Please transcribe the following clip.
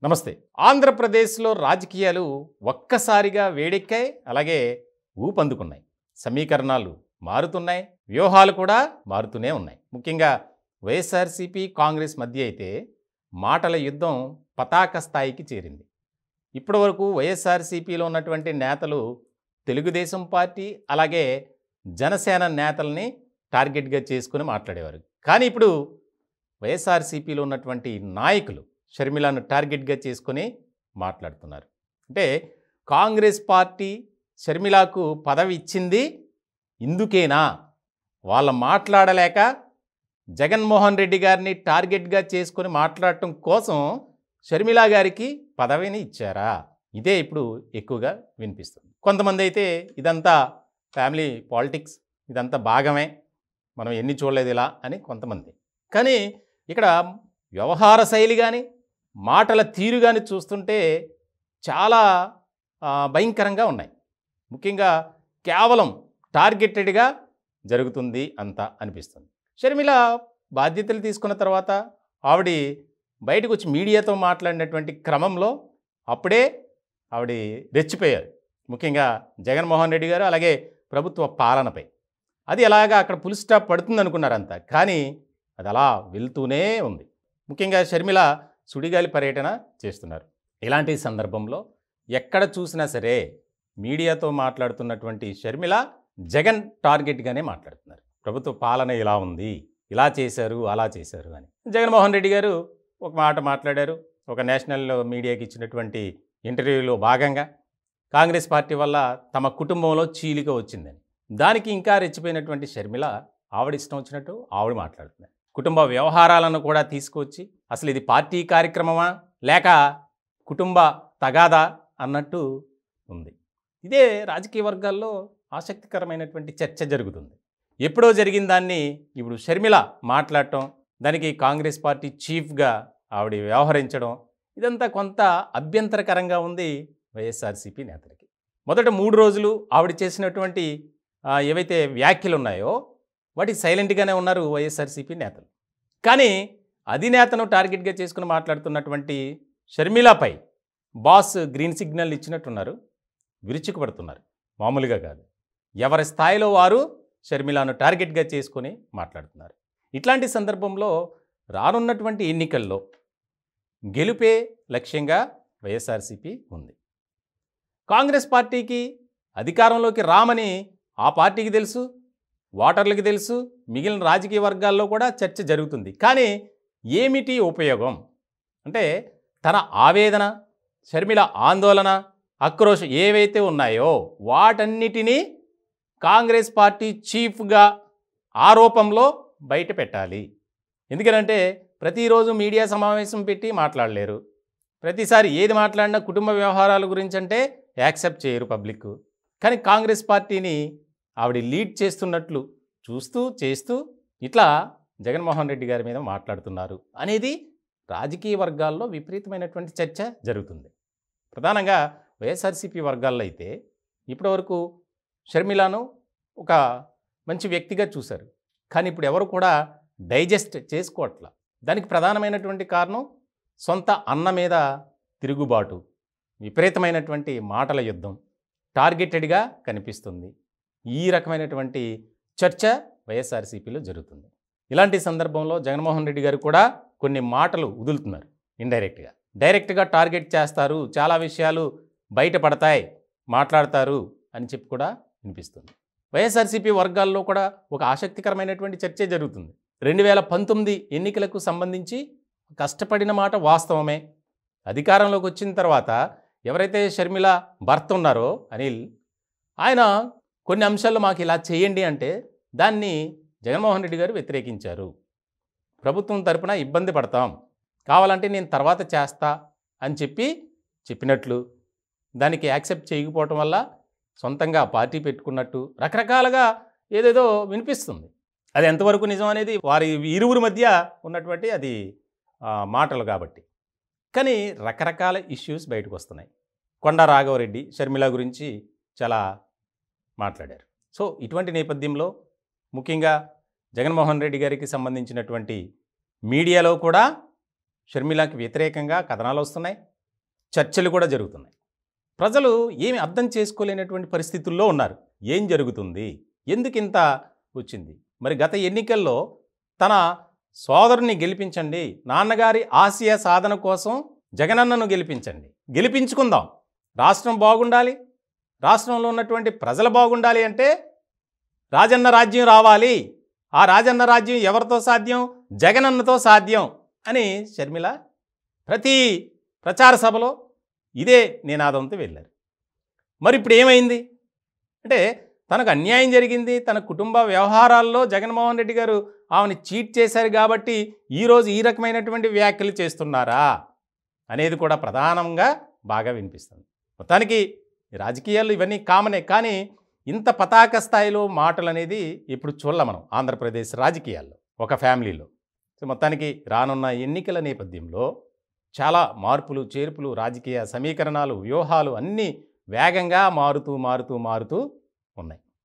నమస్తే. ఆంధ్రప్రదేశ్‌లో రాజకీయాలు ఒక్కసారిగా వేడెక్కాయి. అలాగే ఊపందుకున్నాయి. సమీకరణాలు మారుతున్నాయి. వ్యూహాలు కూడా మారుతూనే ఉన్నాయి. ముఖ్యంగా వైఎస్ఆర్‌సీపీ, కాంగ్రెస్ మధ్య అయితే మాటల యుద్ధం పతాక స్థాయికి చేరింది. ఇప్పటివరకు వైఎస్ఆర్‌సీపీలో ఉన్నటువంటి నేతలు తెలుగుదేశం పార్టీ, అలాగే జనసేన నేతల్ని టార్గెట్‌గా చేసుకొని మాట్లాడేవారు. కానీ ఇప్పుడు వైఎస్ఆర్‌సీపీలో ఉన్నటువంటి నాయకులు షర్మిలను టార్గెట్‌గా చేసుకొని మాట్లాడుతున్నారు. అంటే కాంగ్రెస్ పార్టీ షర్మిలకు పదవి ఇచ్చింది ఇందుకేనా? వాళ్ళు మాట్లాడలేక జగన్మోహన్ రెడ్డి గారిని టార్గెట్‌గా చేసుకొని మాట్లాడటం కోసం షర్మిల గారికి పదవిని ఇచ్చారా? ఇదే ఇప్పుడు ఎక్కువగా వినిపిస్తుంది. కొంతమంది అయితే ఇదంతా ఫ్యామిలీ పాలిటిక్స్, ఇదంతా భాగమే, మనం ఎన్ని చూడలేదు ఇలా అని కొంతమంది. కానీ ఇక్కడ వ్యవహార శైలి కానీ, మాటల తీరు కానీ చూస్తుంటే చాలా భయంకరంగా ఉన్నాయి. ముఖ్యంగా కేవలం టార్గెటెడ్గా జరుగుతుంది అంతా అనిపిస్తుంది. షర్మిల బాధ్యతలు తీసుకున్న తర్వాత ఆవిడ బయటకు వచ్చి మీడియాతో మాట్లాడినటువంటి క్రమంలో అప్పుడే ఆవిడ రెచ్చిపోయారు. ముఖ్యంగా జగన్మోహన్ రెడ్డి గారు, అలాగే ప్రభుత్వ పాలనపై. అది ఎలాగా అక్కడ ఫుల్ స్టాప్ పడుతుంది అనుకున్నారంతా. కానీ అది అలా వెళ్తూనే ఉంది. ముఖ్యంగా షర్మిల సుడిగాలి పర్యటన చేస్తున్నారు. ఇలాంటి సందర్భంలో ఎక్కడ చూసినా సరే మీడియాతో మాట్లాడుతున్నటువంటి షర్మిల జగన్ టార్గెట్గానే మాట్లాడుతున్నారు. ప్రభుత్వ పాలన ఇలా ఉంది, ఇలా చేశారు, అలా చేశారు అని. జగన్మోహన్ రెడ్డి గారు ఒక మాట మాట్లాడారు. ఒక నేషనల్ మీడియాకి ఇచ్చినటువంటి ఇంటర్వ్యూలో భాగంగా కాంగ్రెస్ పార్టీ వల్ల తమ కుటుంబంలో చీలిక వచ్చిందని. దానికి ఇంకా రెచ్చిపోయినటువంటి షర్మిల ఆవిడ ఇష్టం వచ్చినట్టు ఆవిడ మాట్లాడుతున్నారు. కుటుంబ వ్యవహారాలను కూడా తీసుకొచ్చి అసలు ఇది పార్టీ కార్యక్రమమా లేక కుటుంబ తగాదా అన్నట్టు ఉంది. ఇదే రాజకీయ వర్గాల్లో ఆసక్తికరమైనటువంటి చర్చ జరుగుతుంది. ఎప్పుడో జరిగిన దాన్ని ఇప్పుడు షర్మిల మాట్లాడటం, దానికి కాంగ్రెస్ పార్టీ చీఫ్గా ఆవిడ వ్యవహరించడం, ఇదంతా కొంత అభ్యంతరకరంగా ఉంది వైఎస్ఆర్‌సీపీ నేతలకి. మొదట 3 రోజులు ఆవిడ చేసినటువంటి ఏవైతే వ్యాఖ్యలు ఉన్నాయో వాటికి సైలెంట్గానే ఉన్నారు వైఎస్ఆర్‌సీపీ నేతలు. కానీ అధినేతను టార్గెట్గా చేసుకుని మాట్లాడుతున్నటువంటి షర్మిలపై బాస్ గ్రీన్ సిగ్నల్ ఇచ్చినట్టున్నారు. విరుచుకుపడుతున్నారు. మామూలుగా కాదు. ఎవరి స్థాయిలో వారు షర్మిలను టార్గెట్గా చేసుకొని మాట్లాడుతున్నారు. ఇట్లాంటి సందర్భంలో రానున్నటువంటి ఎన్నికల్లో గెలుపే లక్ష్యంగా వైఎస్ఆర్‌సీపీ ఉంది. కాంగ్రెస్ పార్టీకి అధికారంలోకి రామని ఆ పార్టీకి తెలుసు, ఓటర్లకి తెలుసు, మిగిలిన రాజకీయ వర్గాల్లో కూడా చర్చ జరుగుతుంది. కానీ ఏమిటి ఉపయోగం? అంటే తన ఆవేదన, షర్మిల ఆందోళన, ఆక్రోశం ఏవైతే ఉన్నాయో వాటన్నిటినీ కాంగ్రెస్ పార్టీ చీఫ్గా ఆరోపంలో బయట పెట్టాలి. ఎందుకనంటే ప్రతిరోజు మీడియా సమావేశం పెట్టి మాట్లాడలేరు. ప్రతిసారి ఏది మాట్లాడినా కుటుంబ వ్యవహారాల గురించి అంటే యాక్సెప్ట్ చేయరు పబ్లిక్. కానీ కాంగ్రెస్ పార్టీని ఆవిడ లీడ్ చేస్తున్నట్లు చూస్తూ చేస్తూ ఇట్లా జగన్మోహన్ రెడ్డి గారి మీద మాట్లాడుతున్నారు అనేది రాజకీయ వర్గాల్లో విపరీతమైనటువంటి చర్చ జరుగుతుంది. ప్రధానంగా వైఎస్ఆర్‌సీపీ వర్గాల్లో అయితే ఇప్పటివరకు షర్మిలను ఒక మంచి వ్యక్తిగా చూశారు. కానీ ఇప్పుడు ఎవరు కూడా డైజెస్ట్ చేసుకోవట్లా. దానికి ప్రధానమైనటువంటి కారణం సొంత అన్న మీద తిరుగుబాటు, విపరీతమైనటువంటి మాటల యుద్ధం టార్గెటెడ్గా కనిపిస్తుంది. ఈ రకమైనటువంటి చర్చ వైఎస్ఆర్‌సీపీలో జరుగుతుంది. ఇలాంటి సందర్భంలో జగన్మోహన్ రెడ్డి గారు కూడా కొన్ని మాటలు వదులుతున్నారు ఇండైరెక్ట్గా. డైరెక్ట్గా టార్గెట్ చేస్తారు, చాలా విషయాలు బయటపడతాయి, మాట్లాడతారు అని చెప్పి కూడా వినిపిస్తుంది. వైఎస్ఆర్‌సీపీ వర్గాల్లో కూడా ఒక ఆసక్తికరమైనటువంటి చర్చే జరుగుతుంది. 2019 ఎన్నికలకు సంబంధించి కష్టపడిన మాట వాస్తవమే. అధికారంలోకి వచ్చిన తర్వాత ఎవరైతే షర్మిల భర్త ఉన్నారో అనిల్, ఆయన కొన్ని అంశాల్లో మాకు ఇలా చేయండి అంటే దాన్ని జగన్మోహన్ రెడ్డి గారు వ్యతిరేకించారు. ప్రభుత్వం తరపున ఇబ్బంది పడతాం, కావాలంటే నేను తర్వాత చేస్తా అని చెప్పినట్లు, దానికి యాక్సెప్ట్ చేయకపోవటం వల్ల సొంతంగా పార్టీ పెట్టుకున్నట్టు రకరకాలుగా ఏదేదో వినిపిస్తుంది. అది ఎంతవరకు నిజం అనేది వారి ఇరువురి మధ్య ఉన్నటువంటి అది మాటలు కాబట్టి. కానీ రకరకాల ఇష్యూస్ బయటకు వస్తున్నాయి. కొండా రాఘవరెడ్డి షర్మిల గురించి చాలా మాట్లాడారు. సో ఇటువంటి నేపథ్యంలో ముఖ్యంగా జగన్మోహన్ రెడ్డి గారికి సంబంధించినటువంటి మీడియాలో కూడా షర్మిలాకి వ్యతిరేకంగా కథనాలు వస్తున్నాయి, చర్చలు కూడా జరుగుతున్నాయి. ప్రజలు ఏమి అర్థం చేసుకోలేనటువంటి పరిస్థితుల్లో ఉన్నారు. ఏం జరుగుతుంది, ఎందుకింత వచ్చింది? మరి గత ఎన్నికల్లో తన సోదరుని గెలిపించండి, నాన్నగారి ఆశయ సాధన కోసం జగనన్నను గెలిపించండి, గెలిపించుకుందాం, రాష్ట్రం బాగుండాలి, రాష్ట్రంలో ఉన్నటువంటి ప్రజలు బాగుండాలి అంటే రాజన్న రాజ్యం రావాలి, ఆ రాజన్న రాజ్యం ఎవరితో సాధ్యం? జగనన్నతో సాధ్యం అని షర్మిల ప్రతి ప్రచార సభలో ఇదే నినాదంతో వెళ్ళారు. మరి ఇప్పుడు ఏమైంది అంటే, తనకు అన్యాయం జరిగింది, తన కుటుంబ వ్యవహారాల్లో జగన్మోహన్ రెడ్డి గారు ఆమెను చీట్ చేశారు కాబట్టి ఈరోజు ఈ రకమైనటువంటి వ్యాఖ్యలు చేస్తున్నారా అనేది కూడా ప్రధానంగా బాగా వినిపిస్తుంది. మొత్తానికి రాజకీయాల్లో ఇవన్నీ కామనే, కానీ ఇంత పతాక స్థాయిలో మాటలు అనేది ఇప్పుడు చూడలే మనం ఆంధ్రప్రదేశ్ రాజకీయాల్లో ఒక ఫ్యామిలీలో. సో మొత్తానికి రానున్న ఎన్నికల నేపథ్యంలో చాలా మార్పులు చేర్పులు, రాజకీయ సమీకరణాలు, వ్యూహాలు అన్నీ వేగంగా మారుతూ ఉన్నాయి.